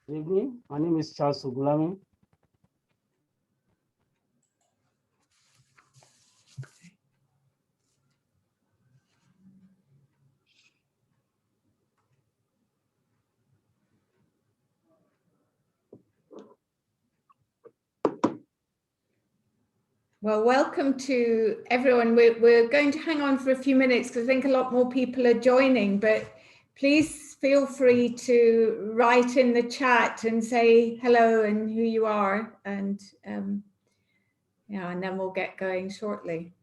Good evening. My name is Charles Ogulami. Well, welcome to everyone. We're going to hang on for a few minutes because I think a lot more people are joining, but please feel free to write in the chat and say hello and who you are, and yeah, and then we'll get going shortly.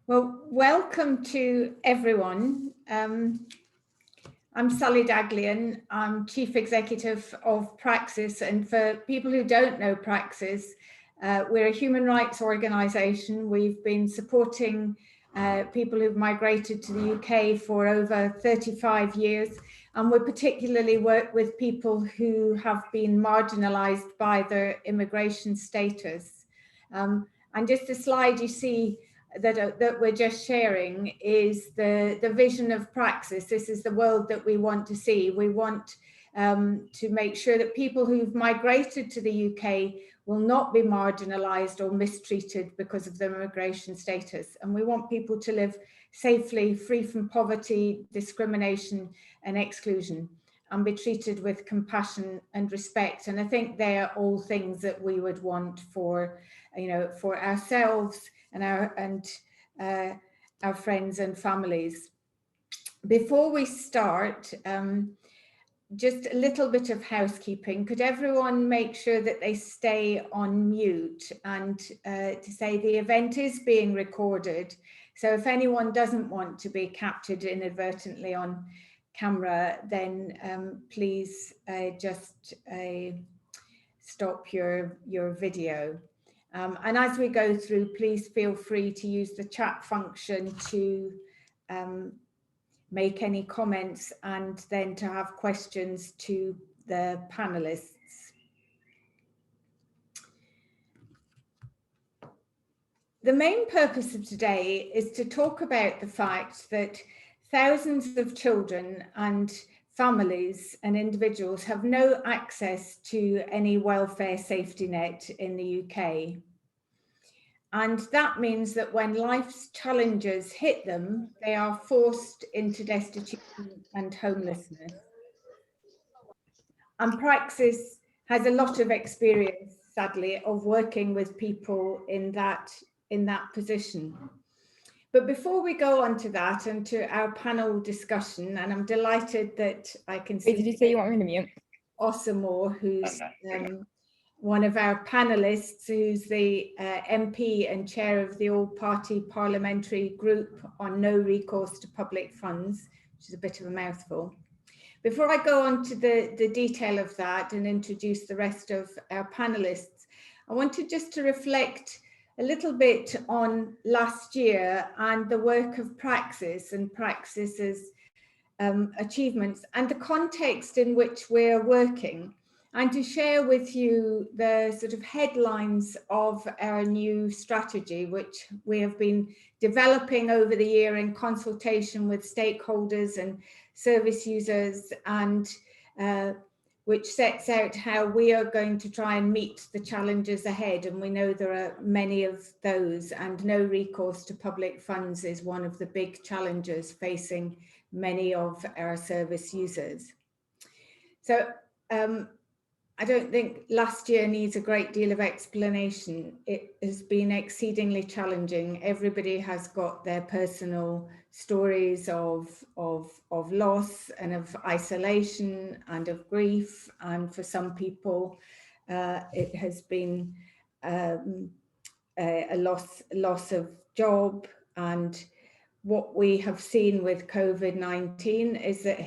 Well, welcome to everyone. I'm Sally Daglian. I'm Chief Executive of Praxis, and for people who don't know Praxis, we're a human rights organisation. We've been supporting people who've migrated to the UK for over 35 years, and we particularly work with people who have been marginalised by their immigration status. And just a slide you see that we're just sharing is the vision of Praxis. This is the world that we want to see. We want to make sure that people who've migrated to the UK will not be marginalised or mistreated because of their immigration status. And we want people to live safely, free from poverty, discrimination and exclusion, and be treated with compassion and respect. And I think they are all things that we would want for, you know, for ourselves and our friends and families. Before we start, just a little bit of housekeeping. Could everyone make sure that they stay on mute, and to say the event is being recorded. So if anyone doesn't want to be captured inadvertently on camera, then please just stop your video. And as we go through, please feel free to use the chat function to make any comments and then to have questions to the panelists. The main purpose of today is to talk about the fact that thousands of children and families and individuals have no access to any welfare safety net in the UK. And that means that when life's challenges hit them, they are forced into destitution and homelessness. And Praxis has a lot of experience, sadly, of working with people in that position. But before we go on to that and to our panel discussion, and I'm delighted that I can see— Wait, did you say you want me to mute? Osamor, who's one of our panelists, who's the MP and chair of the All Party Parliamentary Group on No Recourse to Public Funds, which is a bit of a mouthful. Before I go on to the detail of that and introduce the rest of our panelists, I wanted just to reflect a little bit on last year and the work of Praxis and Praxis's achievements and the context in which we're working, and to share with you the sort of headlines of our new strategy, which we have been developing over the year in consultation with stakeholders and service users, and which sets out how we are going to try and meet the challenges ahead. And we know there are many of those, and no recourse to public funds is one of the big challenges facing many of our service users. So I don't think last year needs a great deal of explanation. It has been exceedingly challenging. Everybody has got their personal stories of loss and of isolation and of grief. And for some people, it has been a loss of job. And what we have seen with COVID-19 is that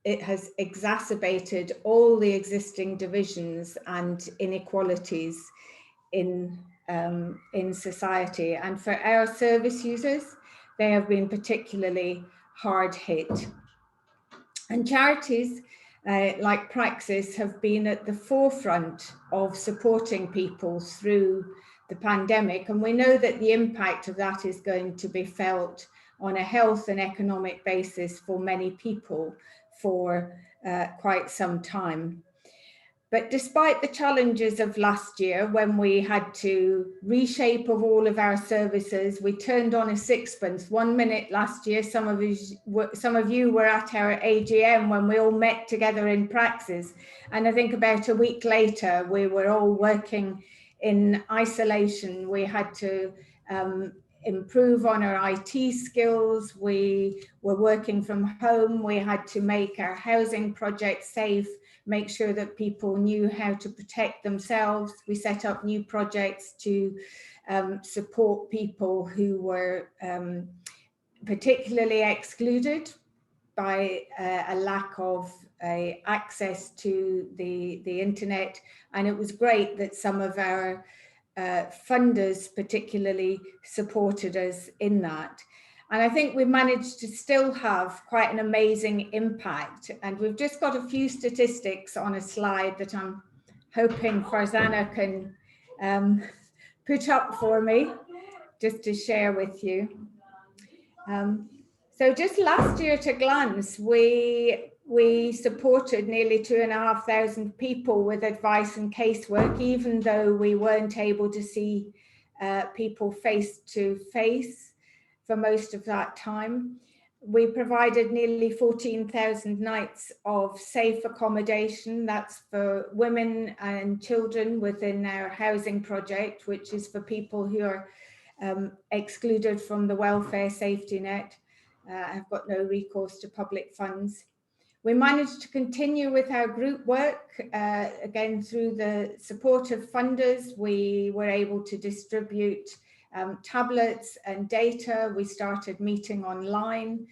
it has exacerbated all the existing divisions and inequalities in society. And for our service users, they have been particularly hard hit. And charities like Praxis have been at the forefront of supporting people through the pandemic. And we know that the impact of that is going to be felt on a health and economic basis for many people for quite some time. But despite the challenges of last year, when we had to reshape of all of our services, we turned on a sixpence. 1 minute last year, some of you were at our AGM when we all met together in Praxis. And I think about a week later, we were all working in isolation. We had to improve on our IT skills. We were working from home. We had to make our housing project safe, make sure that people knew how to protect themselves. We set up new projects to support people who were particularly excluded by a lack of access to the internet. And it was great that some of our funders particularly supported us in that. And I think we managed to still have quite an amazing impact. And we've just got a few statistics on a slide that I'm hoping Farzana can put up for me, just to share with you. So just last year at a glance, we supported nearly 2,500 people with advice and casework, even though we weren't able to see people face to face for most of that time. We provided nearly 14,000 nights of safe accommodation. That's for women and children within our housing project, which is for people who are excluded from the welfare safety net, have got no recourse to public funds. We managed to continue with our group work, again, through the support of funders. We were able to distribute tablets and data. We started meeting online.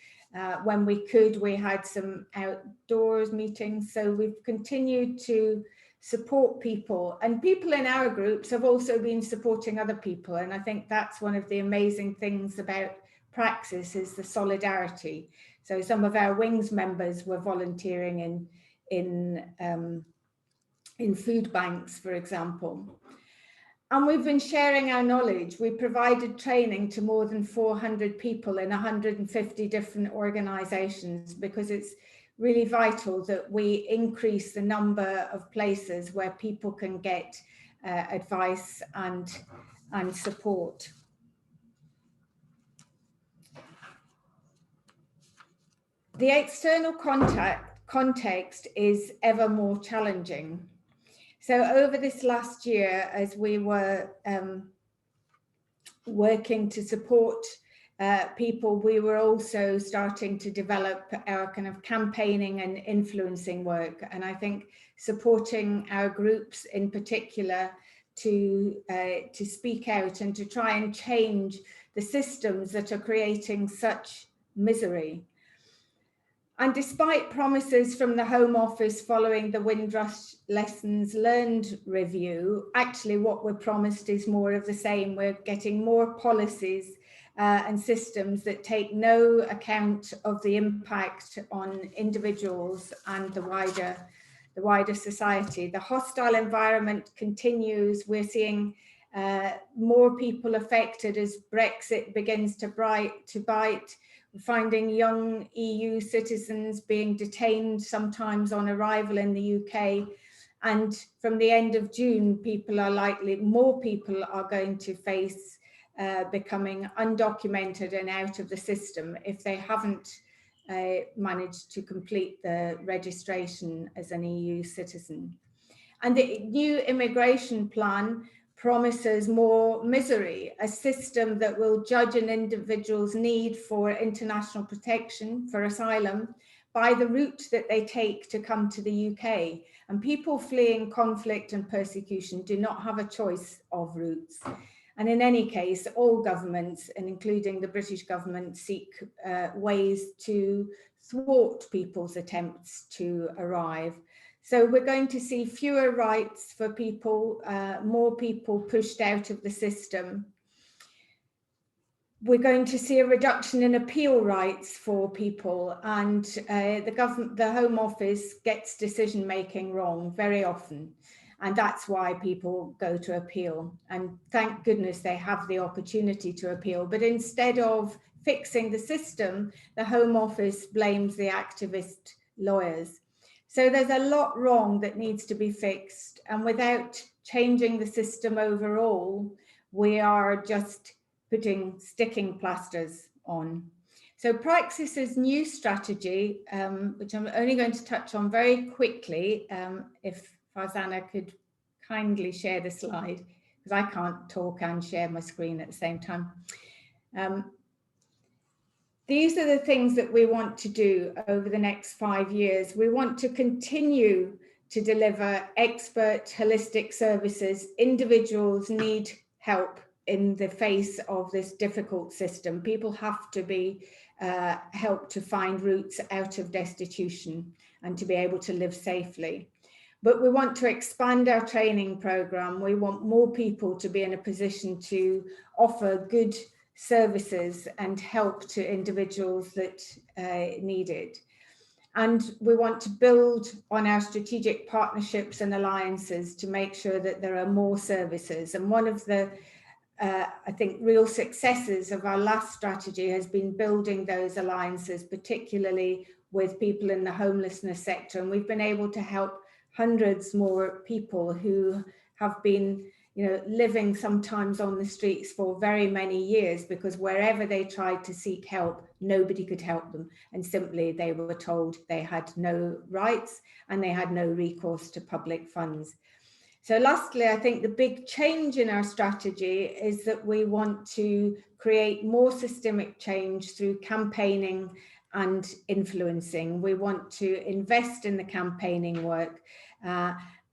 When we could, we had some outdoors meetings. So we've continued to support people, and people in our groups have also been supporting other people. And I think that's one of the amazing things about Praxis, is the solidarity. So some of our Wings members were volunteering in food banks, for example. And we've been sharing our knowledge. We provided training to more than 400 people in 150 different organizations, because it's really vital that we increase the number of places where people can get advice and support. The external context is ever more challenging. So over this last year, as we were working to support people, we were also starting to develop our kind of campaigning and influencing work. And I think supporting our groups in particular to speak out and to try and change the systems that are creating such misery. And despite promises from the Home Office following the Windrush Lessons Learned review, actually what we're promised is more of the same. We're getting more policies and systems that take no account of the impact on individuals and the wider society. The hostile environment continues. We're seeing more people affected as Brexit begins to bite. We're finding young EU citizens being detained sometimes on arrival in the UK. And from the end of June, more people are going to face becoming undocumented and out of the system if they haven't managed to complete the registration as an EU citizen. And the new immigration plan promises more misery, a system that will judge an individual's need for international protection, for asylum, by the route that they take to come to the UK. And people fleeing conflict and persecution do not have a choice of routes. And in any case, all governments, and including the British government, seek ways to thwart people's attempts to arrive. So we're going to see fewer rights for people, more people pushed out of the system. We're going to see a reduction in appeal rights for people, and the Home Office gets decision-making wrong very often. And that's why people go to appeal. And thank goodness they have the opportunity to appeal. But instead of fixing the system, the Home Office blames the activist lawyers. So there's a lot wrong that needs to be fixed. And without changing the system overall, we are just putting sticking plasters on. So Praxis's new strategy, which I'm only going to touch on very quickly, if Farzana could kindly share the slide, because I can't talk and share my screen at the same time. These are the things that we want to do over the next 5 years. We want to continue to deliver expert holistic services. Individuals need help in the face of this difficult system. People have to be helped to find routes out of destitution and to be able to live safely. But we want to expand our training program. We want more people to be in a position to offer good services and help to individuals that need it. And we want to build on our strategic partnerships and alliances to make sure that there are more services. And one of the, I think, real successes of our last strategy has been building those alliances, particularly with people in the homelessness sector. And we've been able to help hundreds more people who have been living sometimes on the streets for very many years, because wherever they tried to seek help, nobody could help them. And simply they were told they had no rights and they had no recourse to public funds. So lastly, I think the big change in our strategy is that we want to create more systemic change through campaigning and influencing. We want to invest in the campaigning work.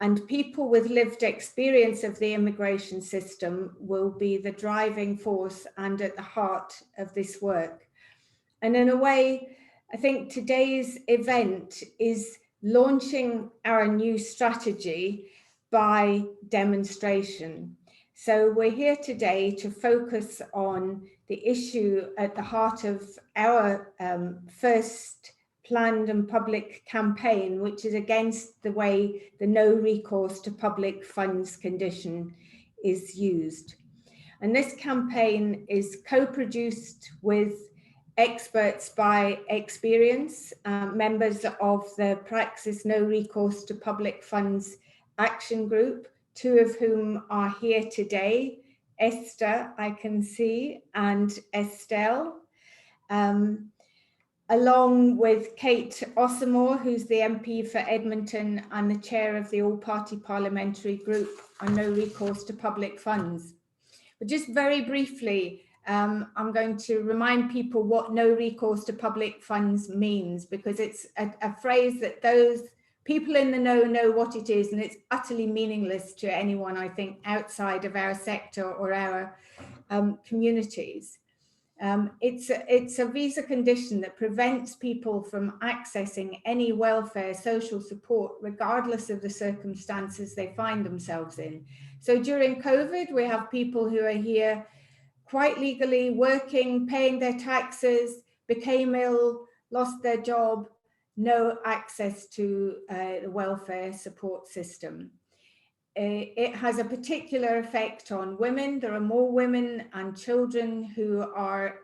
And people with lived experience of the immigration system will be the driving force and at the heart of this work. And in a way, I think today's event is launching our new strategy by demonstration. So we're here today to focus on the issue at the heart of our first planned and public campaign, which is against the way the no recourse to public funds condition is used. And this campaign is co-produced with experts by experience, members of the Praxis No Recourse to Public Funds Action Group, two of whom are here today, Esther, I can see, and Estelle. Along with Kate Osamor, who's the MP for Edmonton and the chair of the All Party Parliamentary Group on No Recourse to Public Funds. But just very briefly, I'm going to remind people what no recourse to public funds means, because it's a phrase that those people in the know what it is, and it's utterly meaningless to anyone, I think, outside of our sector or our communities. It's a visa condition that prevents people from accessing any welfare, social support, regardless of the circumstances they find themselves in. So during COVID, we have people who are here quite legally, working, paying their taxes, became ill, lost their job, no access to the welfare support system. It has a particular effect on women. There are more women and children who are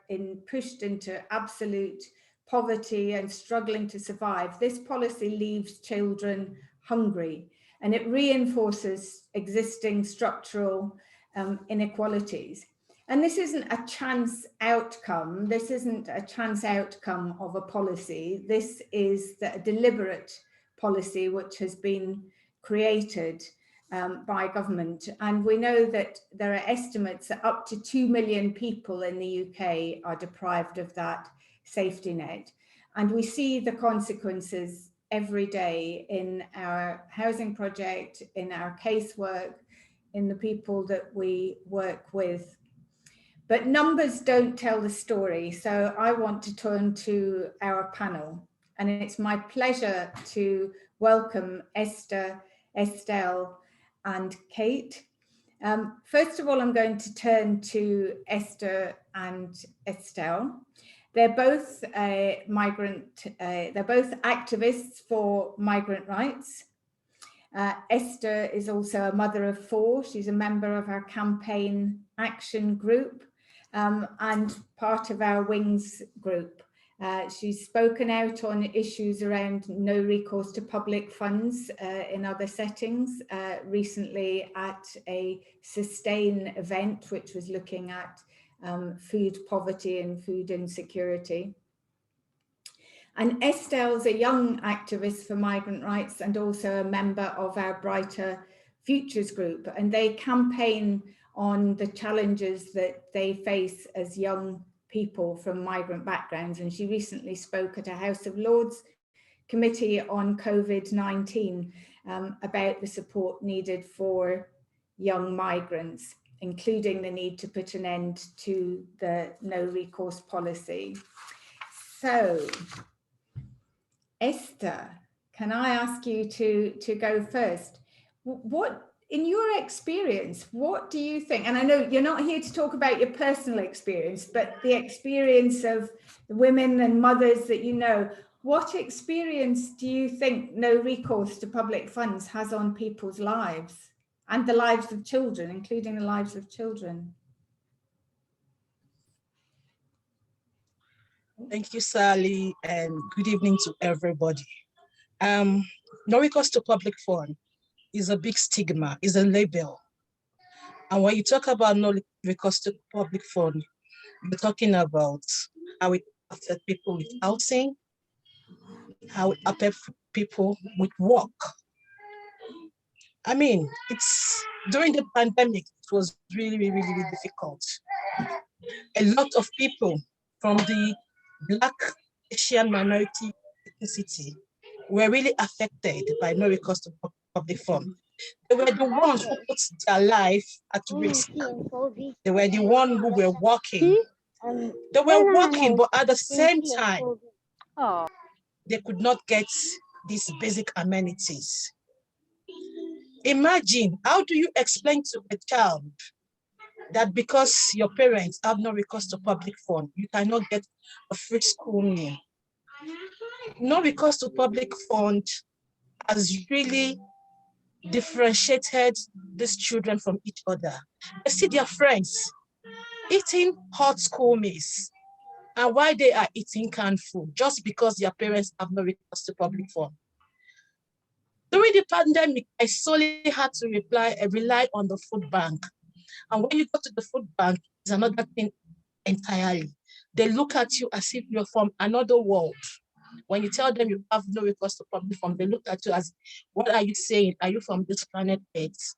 pushed into absolute poverty and struggling to survive. This policy leaves children hungry, and it reinforces existing structural inequalities. And this isn't a chance outcome. This isn't a chance outcome of a policy. This is a deliberate policy which has been created by government. And we know that there are estimates that up to 2 million people in the UK are deprived of that safety net. And we see the consequences every day in our housing project, in our casework, in the people that we work with. But numbers don't tell the story. So I want to turn to our panel. And it's my pleasure to welcome Esther, Estelle, and Kate. First of all, I'm going to turn to Esther and Estelle. They're both they're both activists for migrant rights. Esther is also a mother of 4. She's a member of our campaign action group and part of our Wings group. She's spoken out on issues around no recourse to public funds in other settings, recently at a Sustain event, which was looking at food poverty and food insecurity. And Estelle's a young activist for migrant rights and also a member of our Brighter Futures group. And they campaign on the challenges that they face as young people from migrant backgrounds. And she recently spoke at a House of Lords committee on COVID-19 about the support needed for young migrants, including the need to put an end to the no recourse policy. So, Esther, can I ask you to go first? What, in your experience, what do you think? And I know you're not here to talk about your personal experience, but the experience of the women and mothers that you know. What experience do you think no recourse to public funds has on people's lives and the lives of children, including the lives of children? Thank you, Sally, and good evening to everybody. No recourse to public fund is a big stigma, is a label. And when you talk about no recourse to public fund, you're talking about how it affects people with housing, how it affects people with work. I mean, it's during the pandemic, it was really difficult. A lot of people from the Black Asian minority ethnicity were really affected by no recourse to public fund. They were the ones who put their life at risk. They were the ones who were working. They were working, but at the same time, they could not get these basic amenities. Imagine, how do you explain to a child that because your parents have no recourse to public fund, you cannot get a free school meal? No recourse to public fund has really differentiated these children from each other. They see their friends eating hot school meals, and why they are eating canned food just because their parents have no recourse to public fund. During the pandemic, I solely had to rely on the food bank. And when you go to the food bank, it's another thing entirely. They look at you as if you're from another world. When you tell them you have no recourse to public fund, they look at you as, what are you saying? Are you from this planet Earth?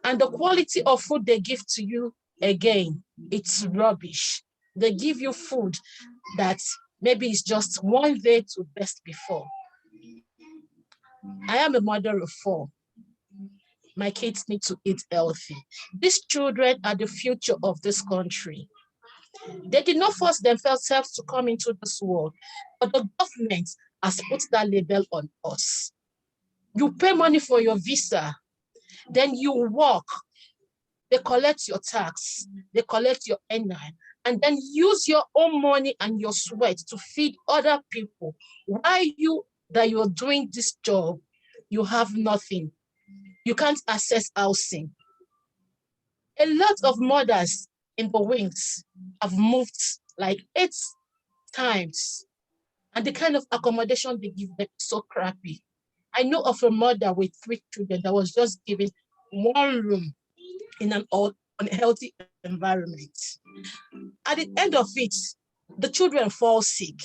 And the quality of food they give to you, again, it's rubbish. They give you food that maybe it's just one day to best before. I am a mother of 4. My kids need to eat healthy. These children are the future of this country. They did not force themselves to come into this world, but the government has put that label on us. You pay money for your visa, then you work, they collect your tax, they collect your NI, and then use your own money and your sweat to feed other people. Why you're doing this job, you have nothing. You can't access housing. A lot of mothers in the wings have moved like 8 times, and the kind of accommodation they give them is so crappy. I know of a mother with 3 children that was just given 1 room in an unhealthy environment. At the end of it, the children fall sick.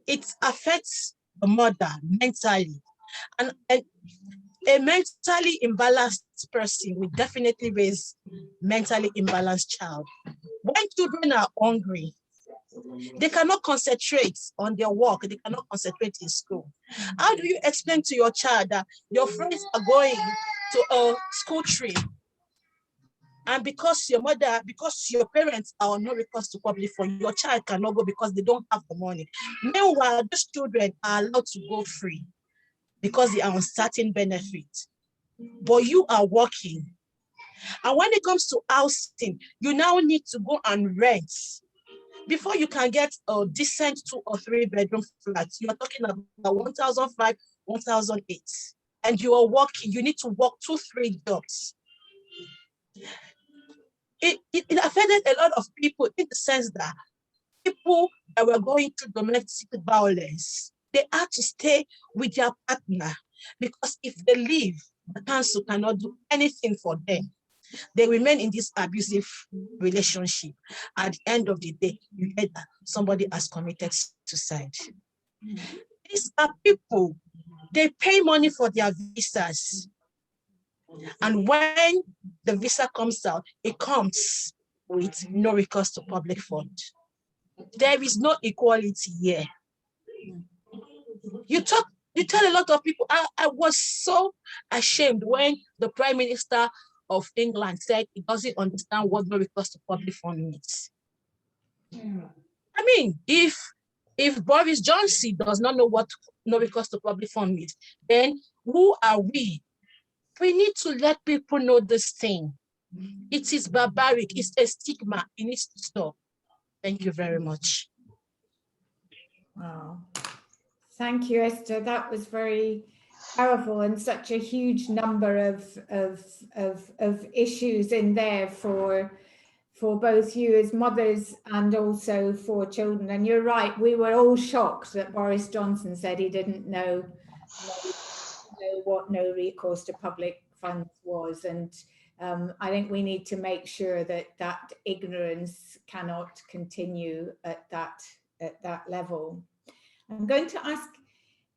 It affects the mother mentally, and a mentally imbalanced person will definitely raise mentally imbalanced child. When children are hungry, they cannot concentrate on their work, they cannot concentrate in school. How do you explain to your child that your friends are going to a school trip, and because your parents are on no recourse to public fund, your child cannot go because they don't have the money? Meanwhile, these children are allowed to go free because they are on certain benefits, but you are working. And when it comes to housing, you now need to go and rent. Before you can get a decent 2 or 3 bedroom flat, you are talking about 1,500, 1,008. And you are working, you need to work 2, 3 jobs. It affected a lot of people in the sense that people that were going through domestic violence, they had to stay with their partner, because if they leave, the council cannot do anything for them. They remain in this abusive relationship. At the end of the day, you hear that somebody has committed suicide. These are people, they pay money for their visas. And when the visa comes out, it comes with no recourse to public fund. There is no equality here. You tell a lot of people. I was so ashamed when the Prime Minister of England said he doesn't understand what no recourse to public fund means. I mean, if Boris Johnson does not know what no recourse to public fund means, then who are we? We need to let people know this thing. It is barbaric. It's a stigma. It needs to stop. Thank you very much. Wow. Thank you, Esther. That was very powerful, and such a huge number of issues in there for both you as mothers and also for children. And you're right, we were all shocked that Boris Johnson said he didn't know what no recourse to public funds was. And I think we need to make sure that that ignorance cannot continue at that level. I'm going to ask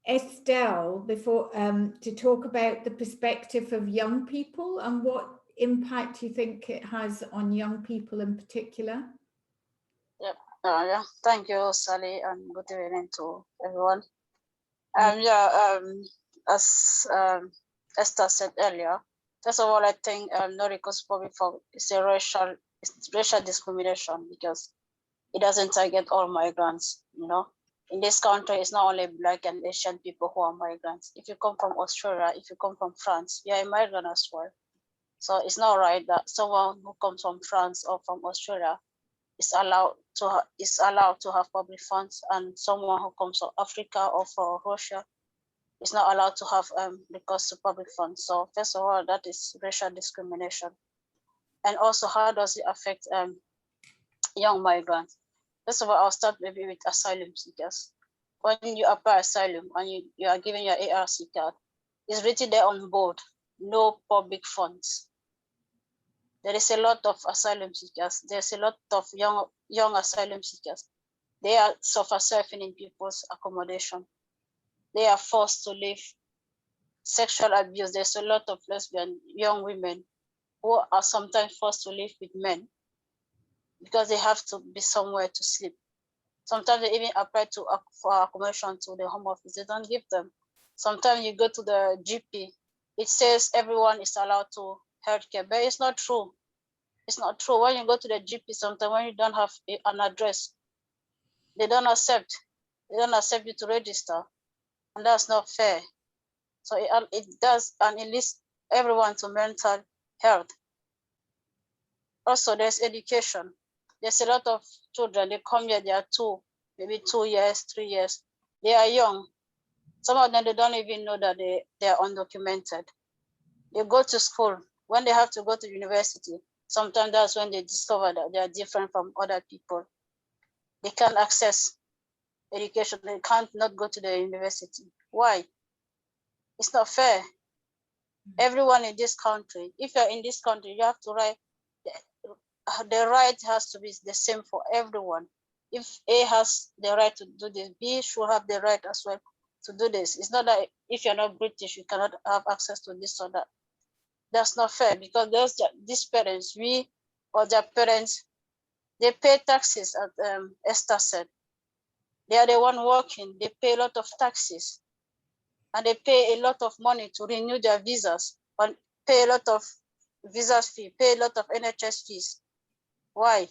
Estelle before to talk about the perspective of young people and what impact you think it has on young people in particular. Yeah, thank you, Sally, and good evening to everyone. As Esther said earlier, first of all, I think no recourse public fund is racial discrimination, because it doesn't target all migrants. You know, in this country, it's not only Black and Asian people who are migrants. If you come from Australia, if you come from France, you're a migrant as well. So it's not right that someone who comes from France or from Australia is allowed to have public funds, and someone who comes from Africa or from Russia is not allowed to have recourse to public funds. So first of all, that is racial discrimination. And also, how does it affect young migrants? First of all, I'll start maybe with asylum seekers. When you apply asylum and you are given your ARC card, it's written there on board, no public funds. There is a lot of asylum seekers. There's a lot of young asylum seekers. They are surfing in people's accommodation. They are forced to live sexual abuse. There's a lot of lesbian young women who are sometimes forced to live with men because they have to be somewhere to sleep. Sometimes they even apply for accommodation to the home office. They don't give them. Sometimes you go to the GP, it says everyone is allowed to healthcare, but it's not true. It's not true. When you go to the GP, sometimes when you don't have an address, they don't accept you to register, and that's not fair. So it does, and it leads everyone to mental health. Also, there's education. There's a lot of children, they come here, they are maybe 2 years, 3 years. They are young. Some of them, they don't even know that they are undocumented. They go to school. When they have to go to university, sometimes that's when they discover that they are different from other people. They can't access education. They can't not go to the university. Why? It's not fair. Everyone in this country, if you're in this country, you have to write, the right has to be the same for everyone. If A has the right to do this, B should have the right as well to do this. It's not that if you're not British, you cannot have access to this or that. That's not fair, because these parents, we or their parents, they pay taxes, as Esther said. They are the one working, they pay a lot of taxes, and they pay a lot of money to renew their visas, and pay a lot of visa fee, pay a lot of NHS fees. Why?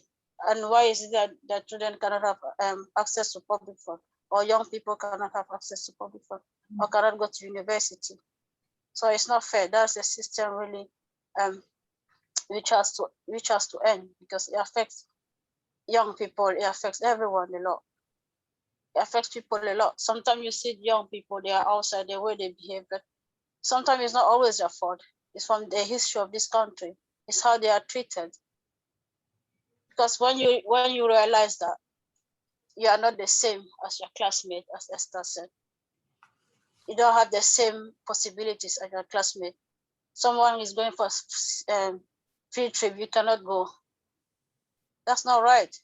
And why is it that children cannot have access to public fund, or young people cannot have access to public fund, or cannot go to university? So it's not fair. That's a system really which has to end, because it affects young people, it affects everyone a lot. It affects people a lot. Sometimes you see young people, they are outside, the way they behave, but sometimes it's not always their fault. It's from the history of this country. It's how they are treated. Because when you realize that you are not the same as your classmate, as Esther said, you don't have the same possibilities as your classmate. Someone is going for field trip, you cannot go. That's not right.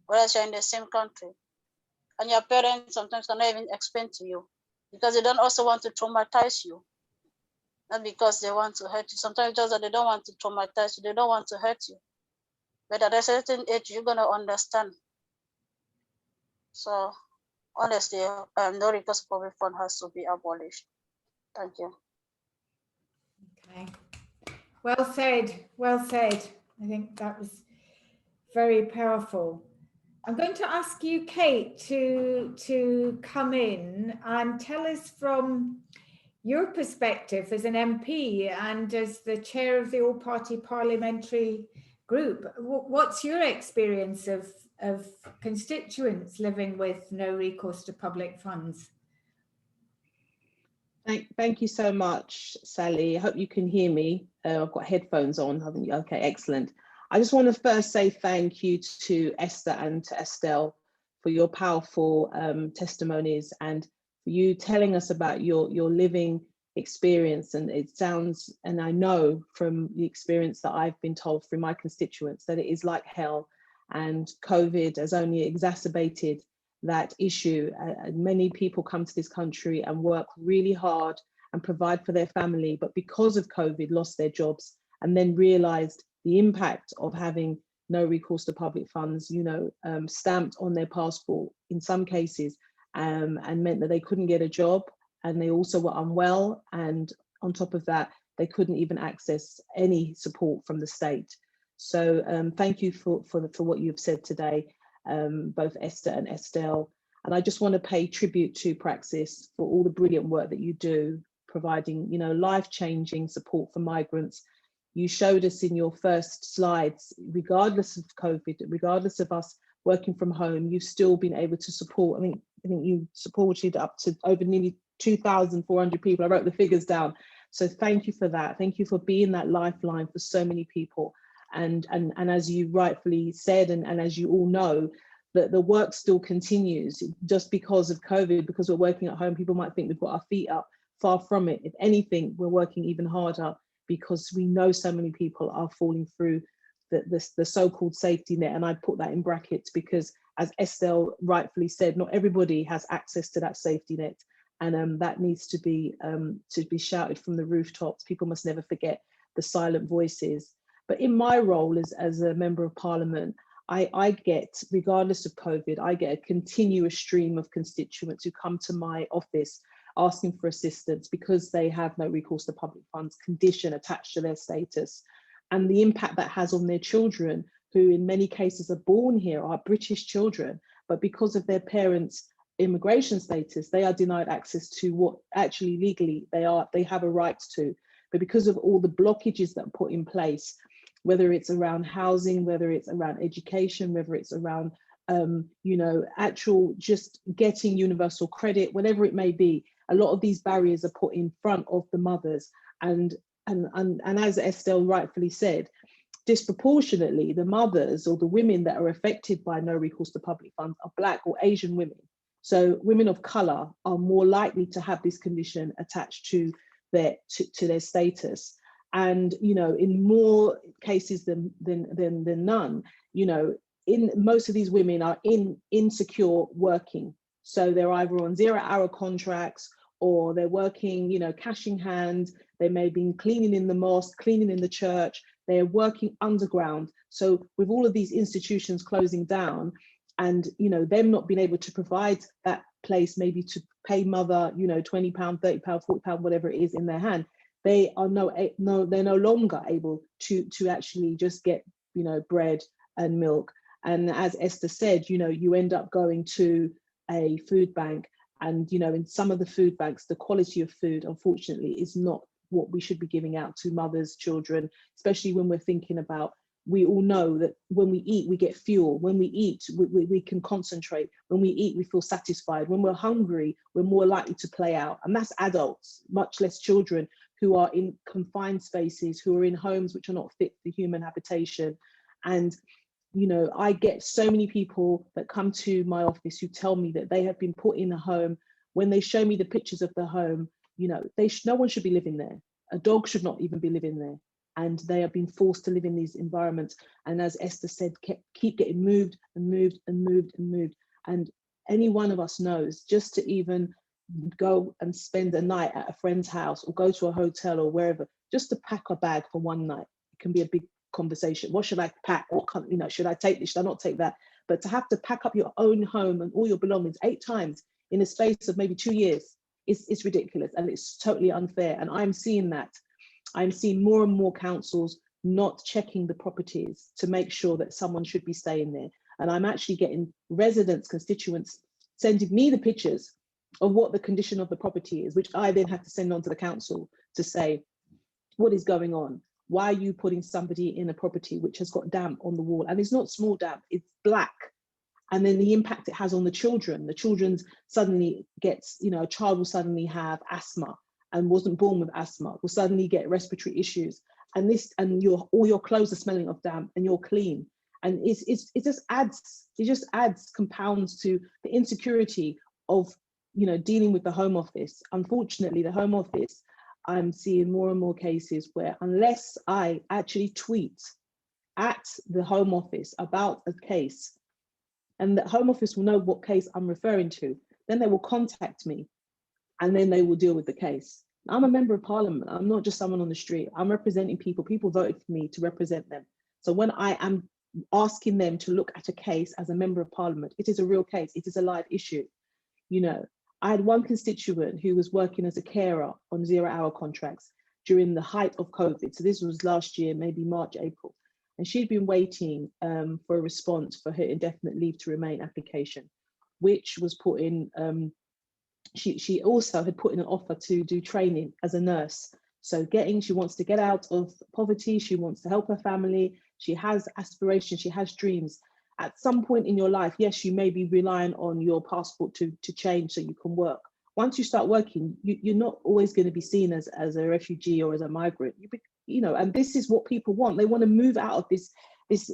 Whereas you're in the same country. And your parents sometimes cannot even explain to you, because they don't also want to traumatize you. Not because they want to hurt you. Sometimes just that they don't want to traumatize you, they don't want to hurt you. But at a certain age, you're gonna understand. So honestly, no recourse public fund has to be abolished. Thank you. Okay. Well said. Well said. I think that was very powerful. I'm going to ask you, Kate, to come in and tell us from your perspective as an MP and as the chair of the All Party Parliamentary Group. What's your experience of constituents living with no recourse to public funds? Thank you so much, Sally. I hope you can hear me. I've got headphones on, haven't you? Okay, excellent. I just want to first say thank you to Esther and to Estelle for your powerful testimonies, and for you telling us about your living experience. And it sounds, and I know from the experience that I've been told through my constituents, that it is like hell, and COVID has only exacerbated that issue. Many people come to this country and work really hard and provide for their family, but because of COVID lost their jobs, and then realized the impact of having no recourse to public funds, stamped on their passport in some cases, and meant that they couldn't get a job, and they also were unwell, and on top of that, they couldn't even access any support from the state. So thank you for what you've said today, both Esther and Estelle. And I just want to pay tribute to Praxis for all the brilliant work that you do, providing, life-changing support for migrants. You showed us in your first slides, regardless of COVID, regardless of us working from home, you've still been able to support. I think you supported up to over nearly 2,400 people. I wrote the figures down. So thank you for that. Thank you for being that lifeline for so many people. And as you rightfully said, and as you all know, that the work still continues. Just because of COVID, because we're working at home, people might think we've got our feet up. Far from it. If anything, we're working even harder, because we know so many people are falling through the so-called safety net. And I put that in brackets because, as Estelle rightfully said, not everybody has access to that safety net. And that needs to be shouted from the rooftops. People must never forget the silent voices. But in my role as a member of parliament, I get, regardless of COVID, I get a continuous stream of constituents who come to my office asking for assistance because they have no recourse to public funds condition attached to their status. and the impact that has on their children, who in many cases are born here, are British children, but because of their parents' immigration status, they are denied access to what actually legally they have a right to. But because of all the blockages that are put in place, whether it's around housing, whether it's around education, whether it's around actual just getting universal credit, whatever it may be, a lot of these barriers are put in front of the mothers. And as Estelle rightfully said, disproportionately, the mothers or the women that are affected by no recourse to public funds are Black or Asian women. So women of colour are more likely to have this condition attached to their status. And in more cases than none, in most of these women are insecure working. So they're either on 0-hour contracts, or they're working, cash in hand. They may be cleaning in the mosque, cleaning in the church. They're working underground. So with all of these institutions closing down, and them not being able to provide that place, maybe to pay mother, £20, £30, £40, whatever it is in their hand, they are they're no longer able to actually just get bread and milk. And as Esther said, you end up going to a food bank, and in some of the food banks, the quality of food, unfortunately, is not what we should be giving out to mothers, children, especially when we're thinking about, we all know that when we eat, we get fuel. When we eat, we can concentrate. When we eat, we feel satisfied. When we're hungry, we're more likely to play out. And that's adults, much less children, who are in confined spaces, who are in homes which are not fit for human habitation. And I get so many people that come to my office who tell me that they have been put in a home. When they show me the pictures of the home, no one should be living there. A dog should not even be living there. And they have been forced to live in these environments. And as Esther said, keep getting moved and moved and moved and moved. And any one of us knows, just to even go and spend a night at a friend's house, or go to a hotel or wherever, just to pack a bag for one night, it can be a big conversation. What should I pack? Should I take this? Should I not take that? But to have to pack up your own home and all your belongings 8 times in a space of maybe 2 years, it's ridiculous, and it's totally unfair. And I'm seeing that. I'm seeing more and more councils not checking the properties to make sure that someone should be staying there. And I'm actually getting residents, constituents, sending me the pictures of what the condition of the property is, which I then have to send on to the council to say, what is going on? Why are you putting somebody in a property which has got damp on the wall? And it's not small damp, it's black. And then the impact it has on the children. The children's suddenly gets, a child will suddenly have asthma, and wasn't born with asthma, will suddenly get respiratory issues. And all your clothes are smelling of damp, and you're clean. And it just adds compounds to the insecurity of, dealing with the Home Office. Unfortunately, the Home Office, I'm seeing more and more cases where, unless I actually tweet at the Home Office about a case, and the Home Office will know what case I'm referring to, then they will contact me, and then they will deal with the case. I'm a member of Parliament. I'm not just someone on the street. I'm representing people. People voted for me to represent them. So when I am asking them to look at a case as a member of Parliament, it is a real case. It is a live issue. I had one constituent who was working as a carer on 0-hour contracts during the height of COVID. So this was last year, maybe March, April. And she'd been waiting for a response for her indefinite leave to remain application, which was put in, she also had put in an offer to do training as a nurse. So she wants to get out of poverty, she wants to help her family, she has aspirations, she has dreams. At some point in your life, yes, you may be relying on your passport to change so you can work. Once you start working, you're not always going to be seen as a refugee or as a migrant. And this is what people want. They want to move out of this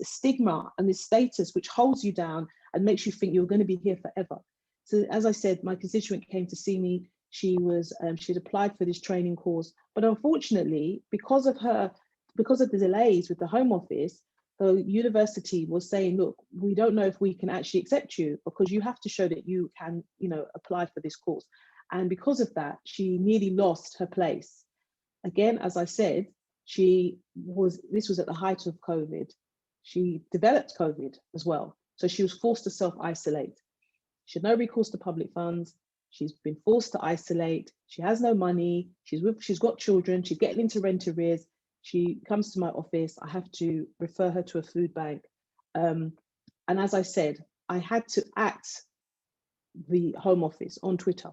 stigma and this status which holds you down and makes you think you're going to be here forever. So as I said, my constituent came to see me. She'd applied for this training course, but unfortunately, because of the delays with the Home Office, the university was saying, look, we don't know if we can actually accept you, because you have to show that you can, apply for this course. And because of that, she nearly lost her place. Again, as I said, this was at the height of COVID. She developed COVID as well. So she was forced to self-isolate. She had no recourse to public funds. She's been forced to isolate. She has no money. She's got children. She's getting into rent arrears. She comes to my office. I have to refer her to a food bank. And as I said, I had to act the Home Office on Twitter.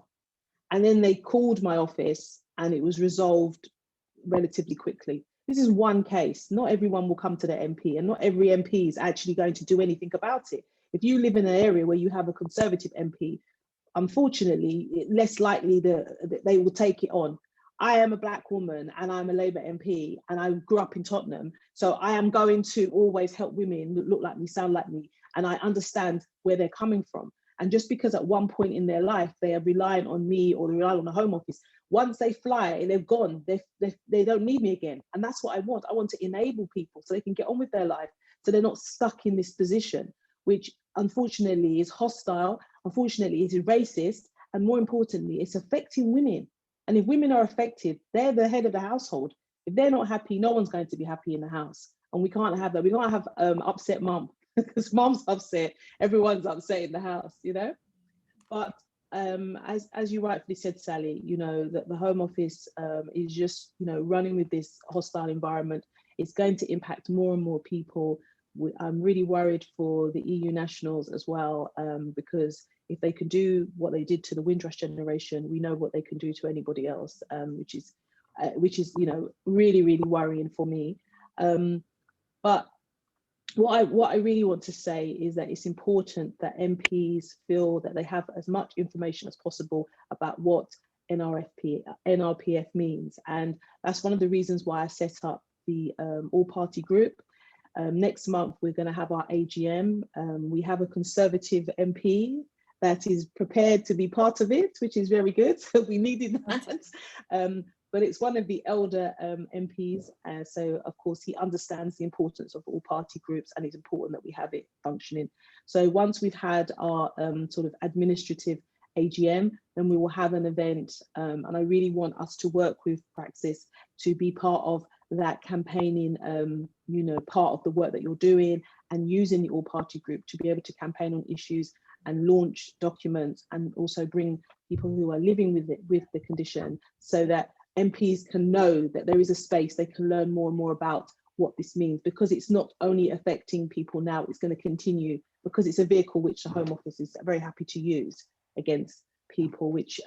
And then they called my office and it was resolved relatively quickly. This is one case. Not everyone will come to the MP, and not every MP is actually going to do anything about it. If you live in an area where you have a Conservative MP, unfortunately, it's less likely that they will take it on. I am a Black woman and I'm a Labour MP and I grew up in Tottenham. So I am going to always help women that look like me, sound like me, and I understand where they're coming from. And just because at one point in their life, they are relying on me or relying on the Home Office, once they fly and they're gone, they don't need me again. And that's what I want. I want to enable people so they can get on with their life, so they're not stuck in this position, which unfortunately is hostile, unfortunately is racist, and more importantly, it's affecting women. And if women are affected, they're the head of the household. If they're not happy, no one's going to be happy in the house. And we can't have that. We can't have upset mum, because mum's upset, everyone's upset in the house, you know? But as you rightfully said, Sally, you know, that the Home Office is just, you know, running with this hostile environment. It's going to impact more and more people. I'm really worried for the EU nationals as well, because if they can do what they did to the Windrush generation, we know what they can do to anybody else, which is, you know, really, really worrying for me. But what I really want to say is that it's important that MPs feel that they have as much information as possible about what NRPF means. And that's one of the reasons why I set up the All Party Group. Next month, we're going to have our AGM. We have a Conservative MP that is prepared to be part of it, which is very good. So we needed that. But it's one of the elder MPs. So of course, he understands the importance of all party groups, and it's important that we have it functioning. So once we've had our sort of administrative AGM, then we will have an event. And I really want us to work with Praxis to be part of that campaigning, you know, part of the work that you're doing, and using the all party group to be able to campaign on issues and launch documents, and also bring people who are living with it, with the condition, so that MPs can know that there is a space they can learn more and more about what this means, because it's not only affecting people now, it's going to continue, because it's a vehicle which the Home Office is very happy to use against people, which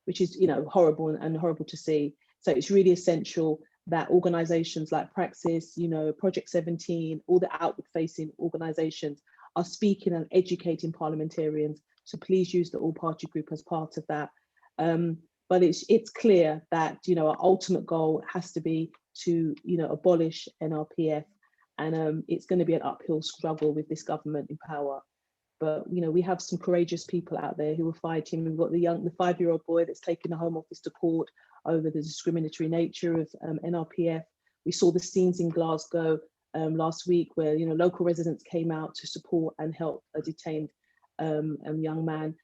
is, you know, horrible and horrible to see. So it's really essential that organisations like Praxis, you know, Project 17, all the outward facing organisations are speaking and educating parliamentarians. So please use the All Party Group as part of that. But it's clear that, you know, our ultimate goal has to be to, you know, abolish NRPF, and it's going to be an uphill struggle with this government in power. But, you know, we have some courageous people out there who are fighting. We've got the 5-year-old boy that's taken the Home Office to court over the discriminatory nature of NRPF. We saw the scenes in Glasgow last week where, you know, local residents came out to support and help a detained young man.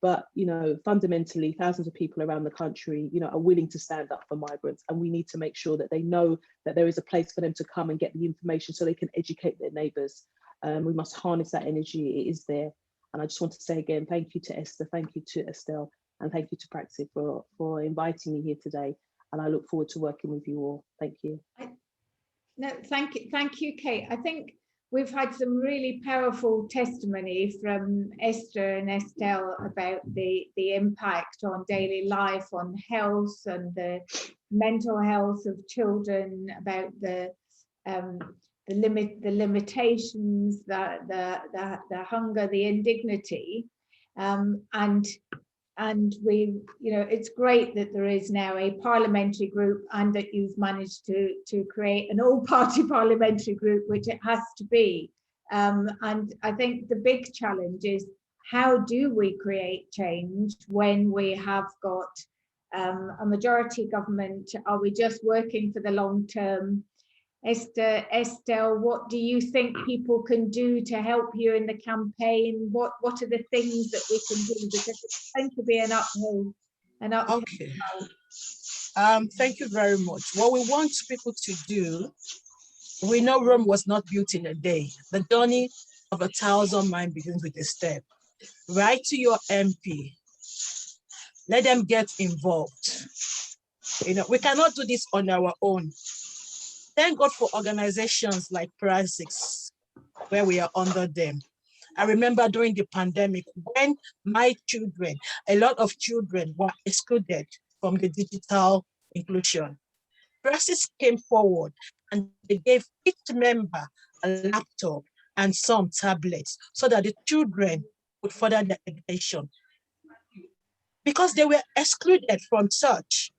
But, you know, fundamentally, thousands of people around the country, you know, are willing to stand up for migrants, and we need to make sure that they know that there is a place for them to come and get the information so they can educate their neighbours. We must harness that energy. It is there. And I just want to say again, thank you to Esther, thank you to Estelle, and thank you to Praxis for inviting me here today. And I look forward to working with you all. Thank you. No, thank you, Kate. I think we've had some really powerful testimony from Esther and Estelle about the impact on daily life, on health and the mental health of children, about the limitations, the hunger, the indignity, and we, you know, it's great that there is now a parliamentary group, and that you've managed to create an all-party parliamentary group, which it has to be. And I think the big challenge is, how do we create change when we have got a majority government? Are we just working for the long term? Estelle, what do you think people can do to help you in the campaign? What are the things that we can do? Because it's going to be an uphill. Okay. Thank you very much. What we want people to do, we know Rome was not built in a day. The journey of 1,000 miles begins with a step. Write to your MP. Let them get involved. We cannot do this on our own. Thank God for organizations like Praxis, where we are under them. I remember during the pandemic when my children, a lot of children were excluded from the digital inclusion. Praxis came forward and they gave each member a laptop and some tablets so that the children could further their education because they were excluded from church.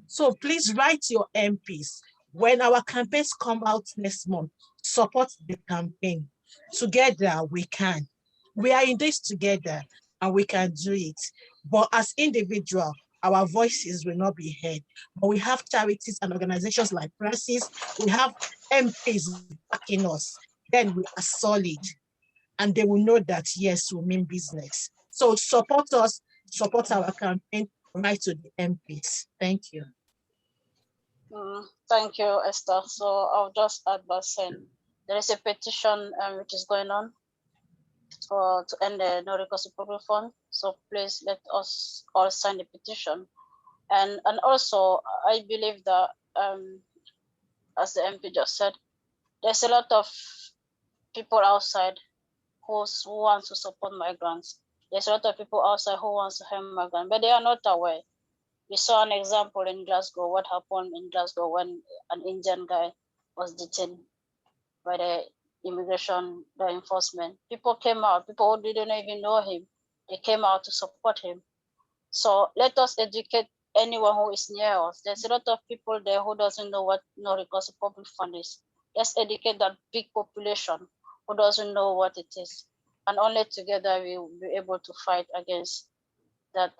So please write your MPs. When our campaigns come out next month, support the campaign. Together we can. We are in this together and we can do it. But as individuals, our voices will not be heard. But we have charities and organizations like Praxis. We have MPs backing us. Then we are solid. And they will know that, yes, we mean business. So support us, support our campaign, write to the MPs. Thank you. Thank you, Esther. So I'll just add by saying there is a petition which is going on to end the no recourse to public fund. So please let us all sign the petition. And also, I believe that, as the MP just said, there's a lot of people outside who want to support migrants. There's a lot of people outside who want to help migrants, but they are not aware. We saw an example in Glasgow, what happened in Glasgow when an Indian guy was detained by the immigration enforcement. People came out, people who didn't even know him, they came out to support him. So let us educate anyone who is near us. There's a lot of people there who doesn't know what no recourse to public fund is. Let's educate that big population who doesn't know what it is. And only together we will be able to fight against that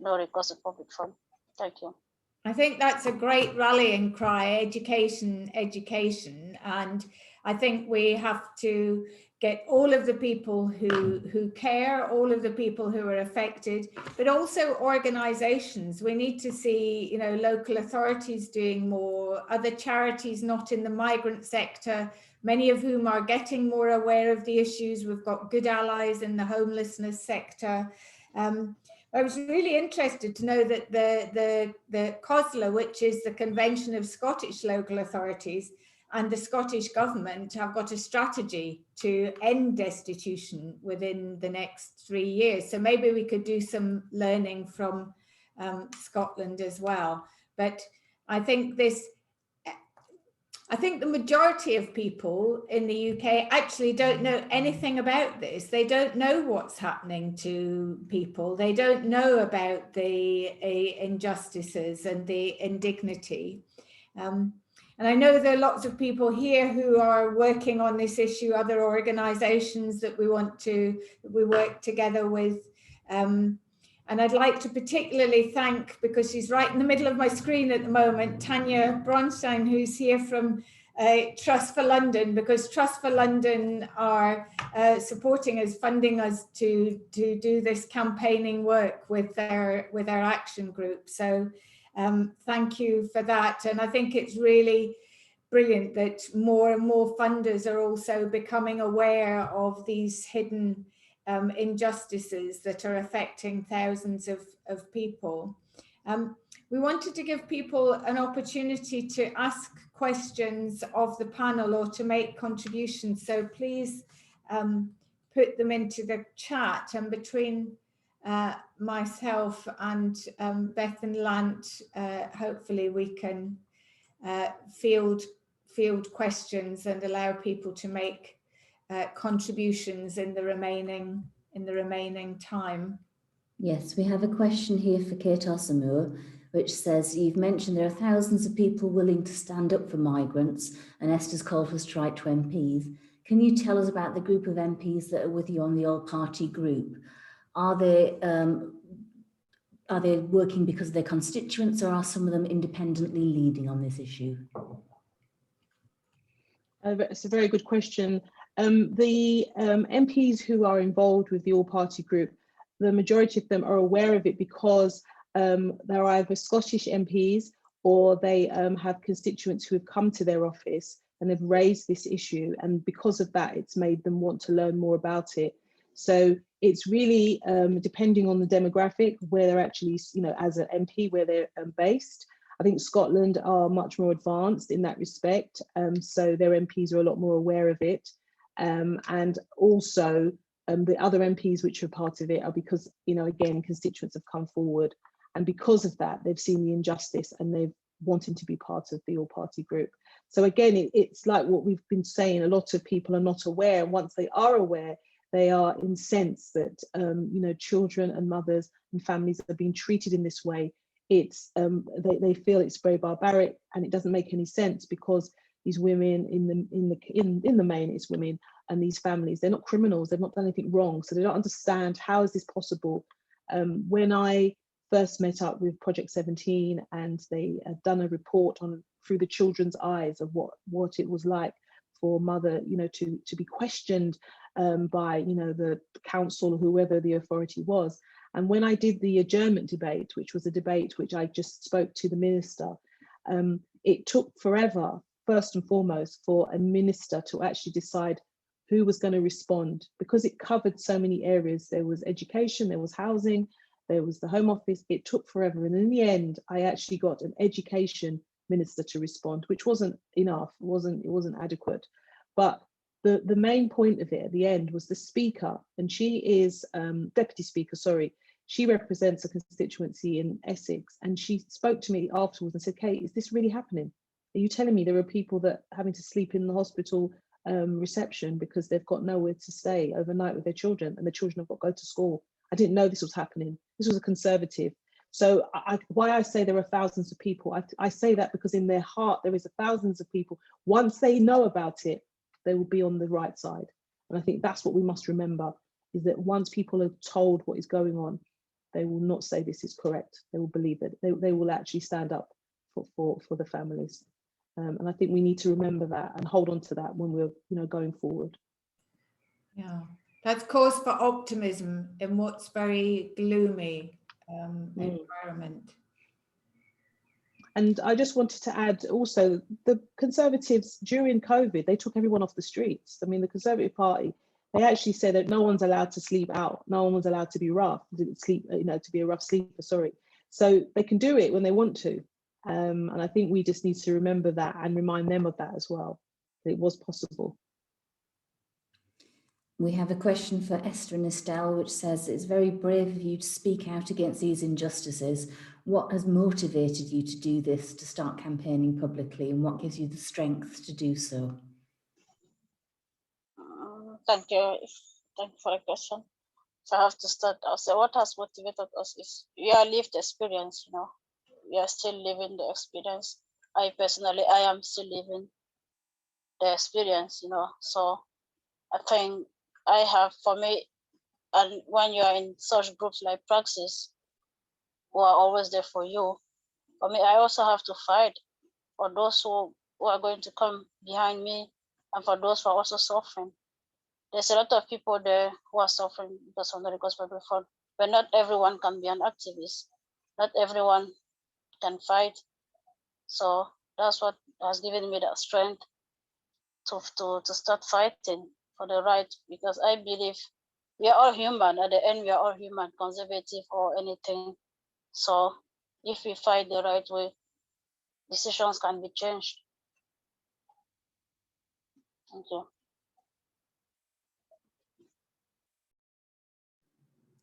no recourse to public fund. Thank you. I think that's a great rallying cry, education, education. And I think we have to get all of the people who care, all of the people who are affected, but also organizations. We need to see, local authorities doing more, other charities not in the migrant sector, many of whom are getting more aware of the issues. We've got good allies in the homelessness sector. I was really interested to know that the COSLA, which is the Convention of Scottish Local Authorities, and the Scottish Government have got a strategy to end destitution within the next 3 years. So maybe we could do some learning from Scotland as well. But I think the majority of people in the UK actually don't know anything about this. They don't know what's happening to people. They don't know about the injustices and the indignity. And I know there are lots of people here who are working on this issue, other organisations that we work together with. And I'd like to particularly thank, because she's right in the middle of my screen at the moment, Tanya Bronstein, who's here from Trust for London, because Trust for London are supporting us, funding us to do this campaigning work with their action group. So thank you for that. And I think it's really brilliant that more and more funders are also becoming aware of these hidden injustices that are affecting thousands of people. We wanted to give people an opportunity to ask questions of the panel or to make contributions. So please put them into the chat, and between myself and Beth and Lant, hopefully we can field questions and allow people to make contributions in the remaining time. Yes, we have a question here for Kate Osamor, which says, you've mentioned there are thousands of people willing to stand up for migrants, and Esther's called for a strike to MPs. Can you tell us about the group of MPs that are with you on the All Party Group? Are they working because of their constituents, or are some of them independently leading on this issue? It's a very good question. The MPs who are involved with the All Party Group, the majority of them are aware of it because they're either Scottish MPs or they have constituents who have come to their office and have raised this issue. And because of that, it's made them want to learn more about it. So it's really depending on the demographic, where they're actually, as an MP, where they're based. I think Scotland are much more advanced in that respect, so their MPs are a lot more aware of it. And also the other MPs which are part of it are because, you know, again, constituents have come forward, and because of that, they've seen the injustice and they've wanting to be part of the All Party Group. So again, it's like what we've been saying, a lot of people are not aware, and once they are aware, they are incensed that you know, children and mothers and families are being treated in this way. It's they feel it's very barbaric, and it doesn't make any sense, because these women in the main, it's women, and these families, they're not criminals, they've not done anything wrong, so they don't understand how is this possible. When I first met up with Project 17, and they had done a report on through the children's eyes of what it was like for mother, you know, to be questioned by, you know, the council or whoever the authority was. And when I did the adjournment debate, which was a debate which I just spoke to the minister, it took forever, first and foremost, for a minister to actually decide who was going to respond, because it covered so many areas. There was education, there was housing, there was the Home Office. It took forever, and in the end, I actually got an education minister to respond, which wasn't enough. It wasn't adequate. But the main point of it at the end was the speaker, and she is deputy speaker. Sorry, she represents a constituency in Essex, and she spoke to me afterwards and said, "Kate, is this really happening? Are you telling me there are people that are having to sleep in the hospital reception because they've got nowhere to stay overnight with their children, and the children have got to go to school? I didn't know this was happening. This was a Conservative." So why I say there are thousands of people, I say that because in their heart there is thousands of people. Once they know about it, they will be on the right side. And I think that's what we must remember, is that once people are told what is going on, they will not say this is correct. They will believe it. They will actually stand up for the families. And I think we need to remember that and hold on to that when we're, you know, going forward. Yeah, that's cause for optimism in what's very gloomy environment. And I just wanted to add also, the Conservatives during COVID, they took everyone off the streets. I mean, the Conservative Party, they actually said that no one's allowed to sleep out, no one was allowed to be rough, to be a rough sleeper, sorry. So they can do it when they want to. And I think we just need to remember that and remind them of that as well, that it was possible. We have a question for Esther and Estelle, which says, "It's very brave of you to speak out against these injustices. What has motivated you to do this, to start campaigning publicly, and what gives you the strength to do so?" Thank you. Thank you for the question. So I have to start. I'll say what has motivated us is your lived experience. You know, we are still living the experience. I personally, I am still living the experience. You know, so I think I have, for me, and when you are in such groups like Praxis, who are always there for you, for me, I also have to fight for those who are going to come behind me, and for those who are also suffering. There's a lot of people there who are suffering because of the recourse public fund, but not everyone can be an activist. Not everyone can fight. So that's what has given me that strength to start fighting for the right, because I believe we are all human. At the end, we are all human, conservative or anything. So if we fight the right way, decisions can be changed. Thank you.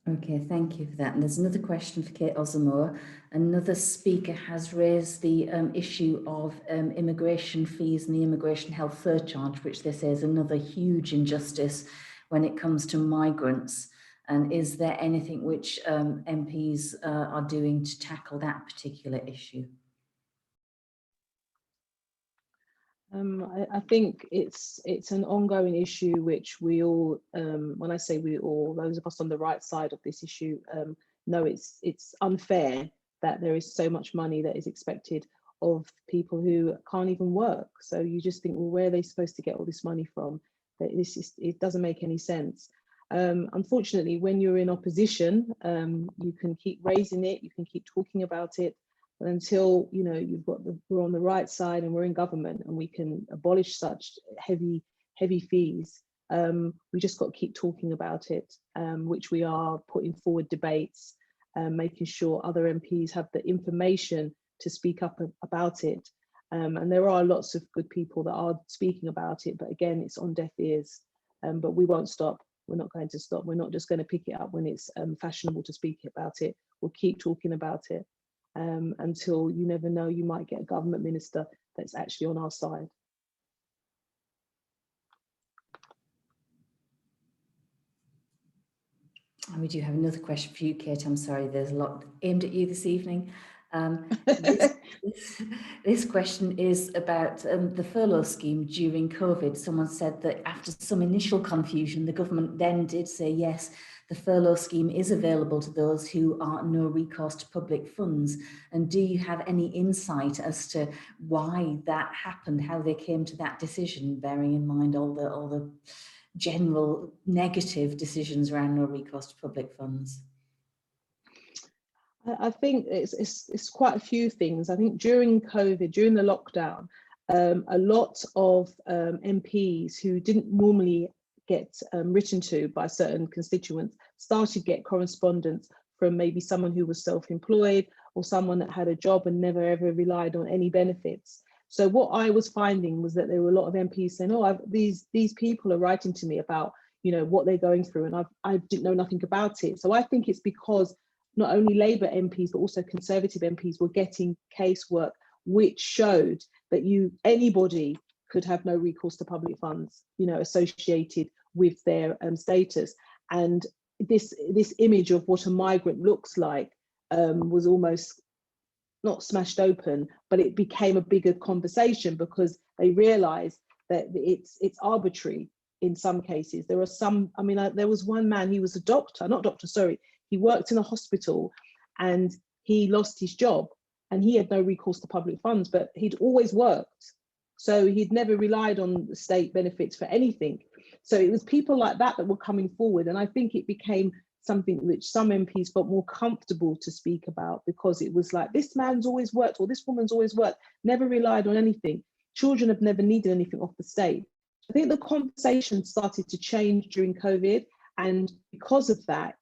Okay, thank you for that. And there's another question for Kate Osamor. Another speaker has raised the issue of immigration fees and the immigration health surcharge, which they say is another huge injustice when it comes to migrants. And is there anything which MPs are doing to tackle that particular issue? I think it's an ongoing issue which we all, when I say we all, those of us on the right side of this issue, know it's unfair that there is so much money that is expected of people who can't even work. So you just think, well, where are they supposed to get all this money from? It doesn't make any sense. Unfortunately, when you're in opposition, you can keep raising it, you can keep talking about it, until, you know, we're on the right side and we're in government and we can abolish such heavy fees. We just got to keep talking about it, which we are, putting forward debates, making sure other MPs have the information to speak up about it. And there are lots of good people that are speaking about it, but again, it's on deaf ears. But we won't stop. We're not going to stop. We're not just going to pick it up when it's fashionable to speak about it. We'll keep talking about it until, you never know, you might get a government minister that's actually on our side. We do have another question for you, Kate. I'm sorry, there's a lot aimed at you this evening. This question is about the furlough scheme during COVID. Someone said that after some initial confusion, the government then did say, yes, the furlough scheme is available to those who are no recourse to public funds. And do you have any insight as to why that happened, how they came to that decision, bearing in mind all the general negative decisions around no recourse to public funds? I think it's quite a few things. I think during COVID, during the lockdown, a lot of MPs who didn't normally get written to by certain constituents started to get correspondence from maybe someone who was self-employed or someone that had a job and never ever relied on any benefits. So what I was finding was that there were a lot of MPs saying, oh, these people are writing to me about, you know, what they're going through, and I didn't know nothing about it. So I think it's because not only Labour MPs, but also Conservative MPs were getting casework which showed that anybody could have no recourse to public funds, you know, associated with their status. And this image of what a migrant looks like was almost not smashed open, but it became a bigger conversation because they realized that it's arbitrary in some cases. There are some, I mean, there was one man, he was a doctor, he worked in a hospital and he lost his job and he had no recourse to public funds, but he'd always worked. So he'd never relied on the state benefits for anything. So it was people like that that were coming forward. And I think it became something which some MPs felt more comfortable to speak about because it was like, this man's always worked or this woman's always worked, never relied on anything. Children have never needed anything off the state. I think the conversation started to change during COVID. And because of that,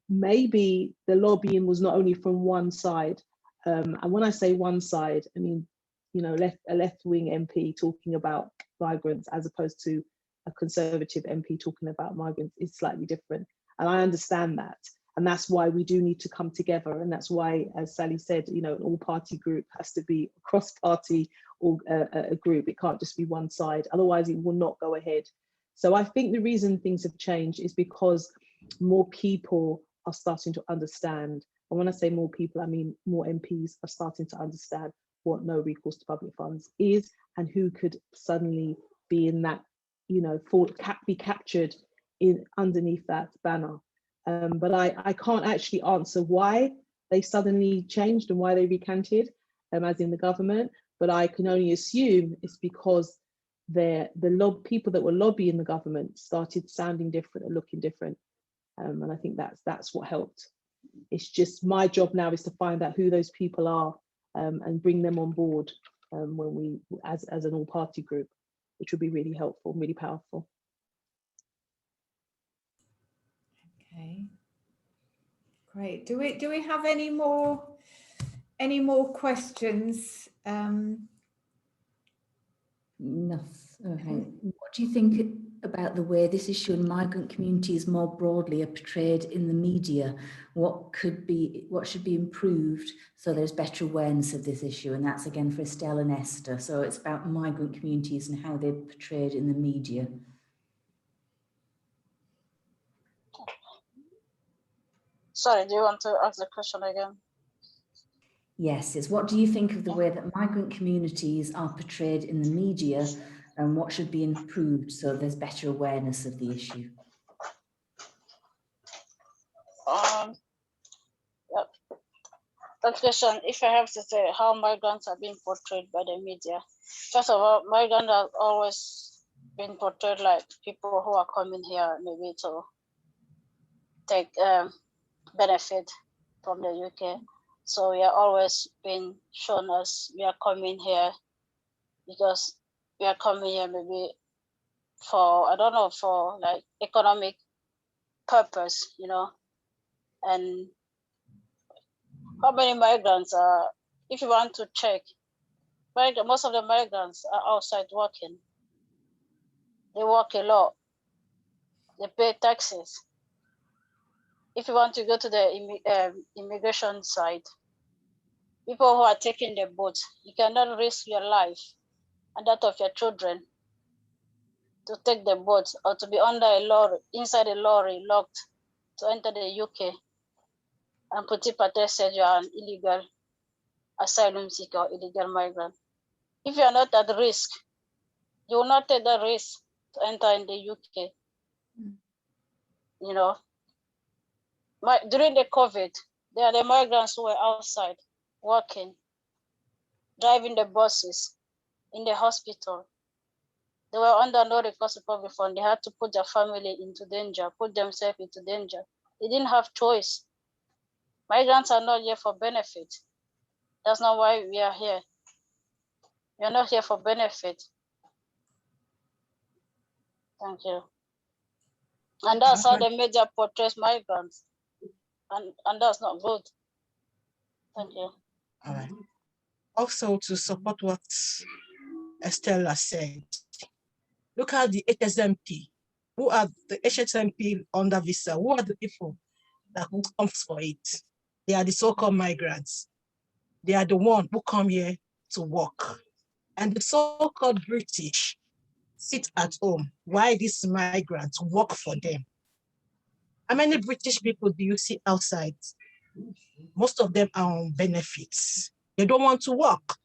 maybe the lobbying was not only from one side. And when I say one side, I mean, you know, a left-wing MP talking about migrants as opposed to a Conservative MP talking about migrants is slightly different. And I understand that. And that's why we do need to come together. And that's why, as Sally said, you know, an all-party group has to be a cross-party or a group. It can't just be one side. Otherwise, it will not go ahead. So I think the reason things have changed is because more people are starting to understand. And when I say more people, I mean more MPs are starting to understand what no recourse to public funds is and who could suddenly be in that, you know, be captured underneath that banner. But I can't actually answer why they suddenly changed and why they recanted, as in the government. But I can only assume it's because the people that were lobbying the government started sounding different and looking different. And I think that's what helped. It's just my job now is to find out who those people are and bring them on board when we, as an all-party group, which would be really helpful, really powerful. Okay, great. Do we have any more questions? No. Okay. What do you think about the way this issue in migrant communities more broadly are portrayed in the media? What should be improved so there's better awareness of this issue? And that's again for Estelle and Esther. So it's about migrant communities and how they're portrayed in the media. Sorry, do you want to ask the question again? Yes, it's what do you think of the way that migrant communities are portrayed in the media and what should be improved so there's better awareness of the issue? Yep. That question, if I have to say how migrants are being portrayed by the media, first of all, migrants have always been portrayed like people who are coming here maybe to take benefit from the UK. So we are always being shown as we are coming here because we are coming here maybe for, I don't know, for like economic purpose, you know. And how many migrants are if you want to check, most of the migrants are outside working. They work a lot. They pay taxes. If you want to go to the immigration side, people who are taking the boat, you cannot risk your life and that of your children to take the boat or to be under a lorry, inside a lorry, locked to enter the UK and Putipate said you are an illegal asylum seeker or illegal migrant. If you are not at risk, you will not take the risk to enter in the UK. You know, during the COVID, there are the migrants who were outside working, driving the buses in the hospital. They were under no recourse public fund. They had to put their family into danger, put themselves into danger. They didn't have choice. Migrants are not here for benefit. That's not why we are here. We are not here for benefit. Thank you. And that's how the media portrays migrants. And that's not good. Thank you. All right. Also, to support what Estelle has said, look at the HSMP. Who are the HSMP under visa? Who are the people that who comes for it? They are the so-called migrants. They are the ones who come here to work. And the so-called British sit at home while these migrants work for them. How many British people do you see outside? Most of them are on benefits. They don't want to work.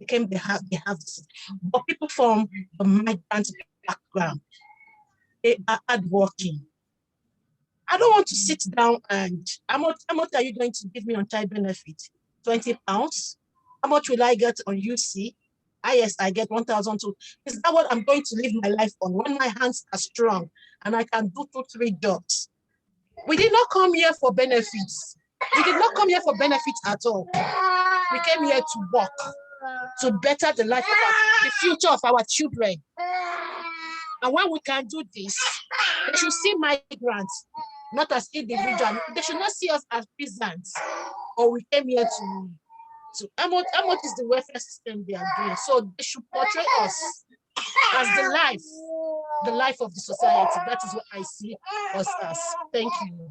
They have this. But people from a migrant background, they are hardworking. I don't want to sit down and how much are you going to give me on child benefit? 20 pounds? How much will I get on UC? Yes, I get 1,002. Is that what I'm going to live my life on when my hands are strong and I can do 2-3 jobs? We did not come here for benefits. We did not come here for benefits at all. We came here to work, to better the life of the future of our children. And when we can do this, they should see migrants not as individuals. They should not see us as peasants. Or we came here to how much is the welfare system they are doing? So they should portray us as the life of the society. That is what I see us as. Thank you.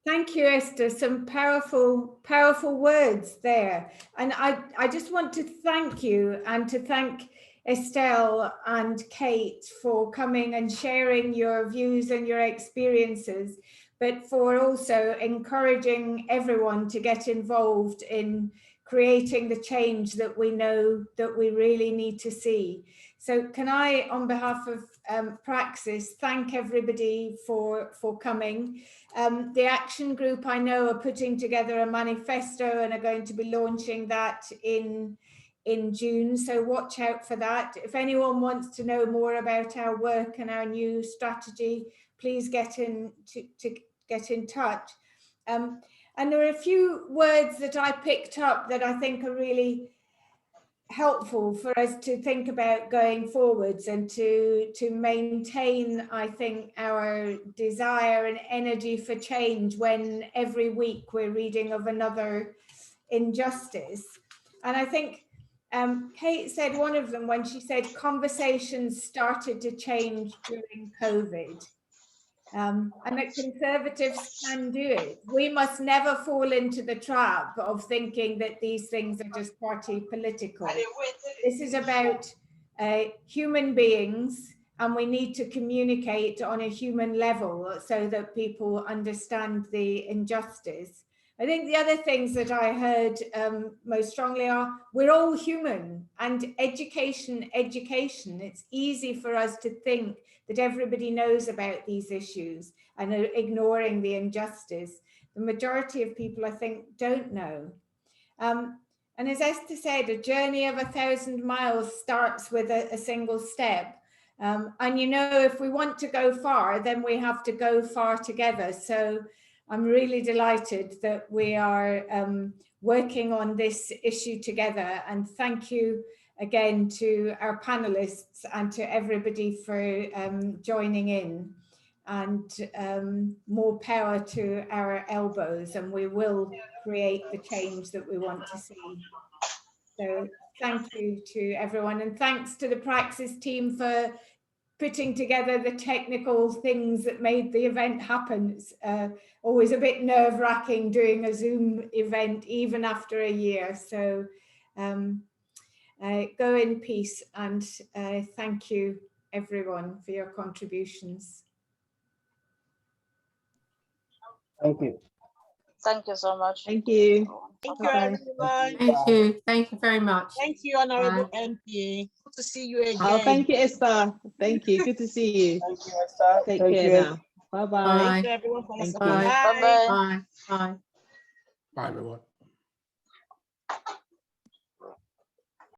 Thank you, Esther. Some powerful, powerful words there. And I just want to thank you and to thank Estelle and Kate for coming and sharing your views and your experiences, but for also encouraging everyone to get involved in creating the change that we know that we really need to see. So can I, on behalf of Praxis, thank everybody for coming. The action group, I know, are putting together a manifesto and are going to be launching that in June, so watch out for that. If anyone wants to know more about our work and our new strategy, please get in touch. And there are a few words that I picked up that I think are really helpful for us to think about going forwards and to maintain, I think, our desire and energy for change when every week we're reading of another injustice. And I think Kate said one of them when she said conversations started to change during COVID. And that Conservatives can do it. We must never fall into the trap of thinking that these things are just party political. This is about human beings, and we need to communicate on a human level so that people understand the injustice. I think the other things that I heard most strongly are we're all human, and education. It's easy for us to think that everybody knows about these issues and are ignoring the injustice. The majority of people, I think, don't know. And as Esther said, a journey of 1,000 miles starts with a single step. And you know, if we want to go far, then we have to go far together. So I'm really delighted that we are working on this issue together. And thank you again to our panelists and to everybody for joining in. and more power to our elbows, and we will create the change that we want to see. So thank you to everyone, and thanks to the Praxis team for putting together the technical things that made the event happen. It's always a bit nerve-wracking doing a Zoom event even after a year. So go in peace, and thank you everyone for your contributions. Thank you. Thank you so much. Thank you. Thank you, Bye-bye. everyone. Thank you. Thank you very much. Thank you, Honorable MP. Good to see you again. Oh, thank you, Esther. Thank you. Good to see you. Thank you, Esther. Take Thank care you. now. Bye-bye. Bye. Thank you, everyone, for Thank listening. you. Bye. Bye. Bye. Bye. Bye, everyone.